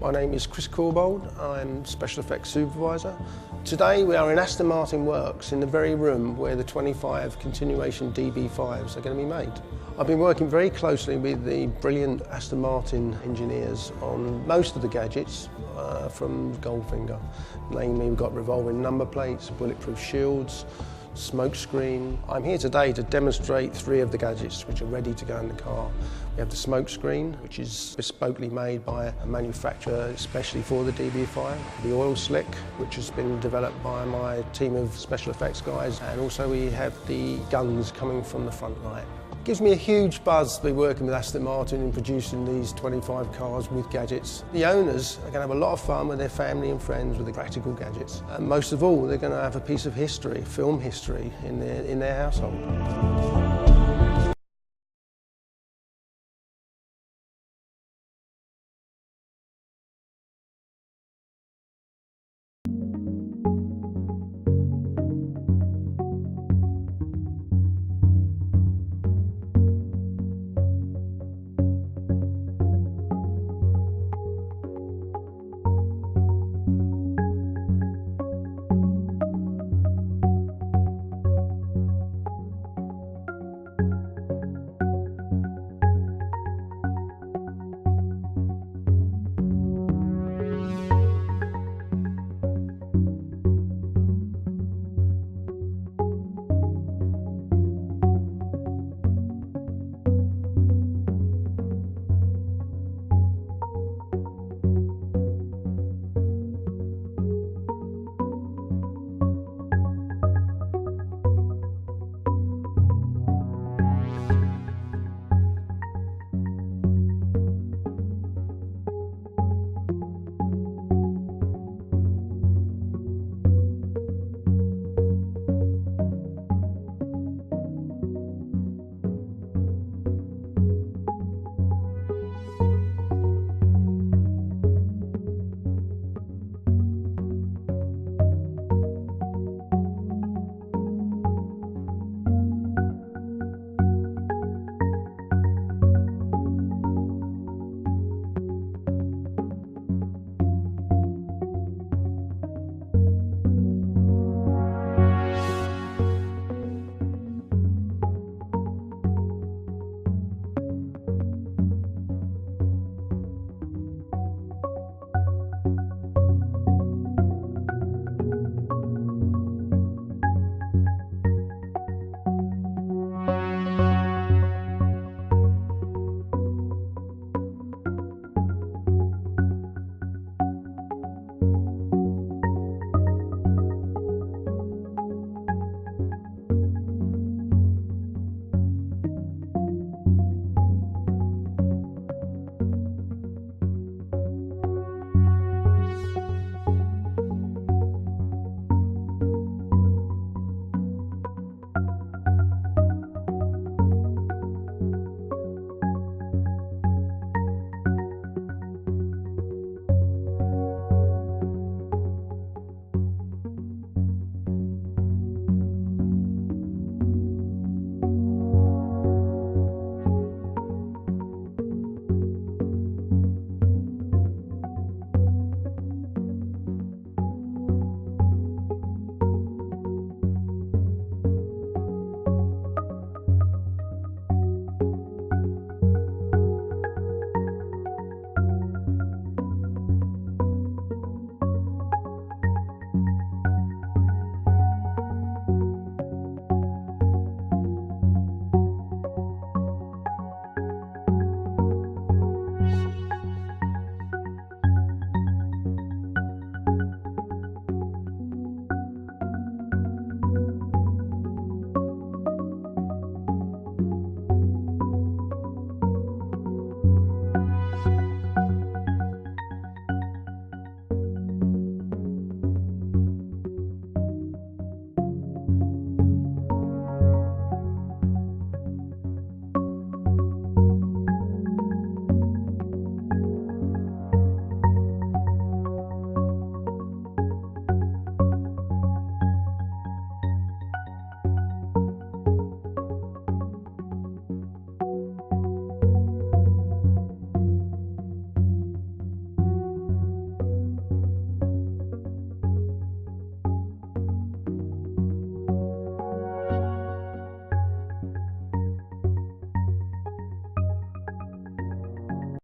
My name is Chris Corbold, I'm Special Effects Supervisor. Today we are in Aston Martin Works in the very room where the 25 continuation DB5s are going to be made. I've been working very closely with the brilliant Aston Martin engineers on most of the gadgets from Goldfinger. Namely, we've got revolving number plates, bulletproof shields, smoke screen. I'm here today to demonstrate 3 of the gadgets which are ready to go in the car. We have the smoke screen, which is bespokely made by a manufacturer especially for the DB5. The oil slick, which has been developed by my team of special effects guys. And also we have the guns coming from the front light. It gives me a huge buzz to be working with Aston Martin in producing these 25 cars with gadgets. The owners are going to have a lot of fun with their family and friends with the practical gadgets. And most of all, they're going to have a piece of history, film history, in their household.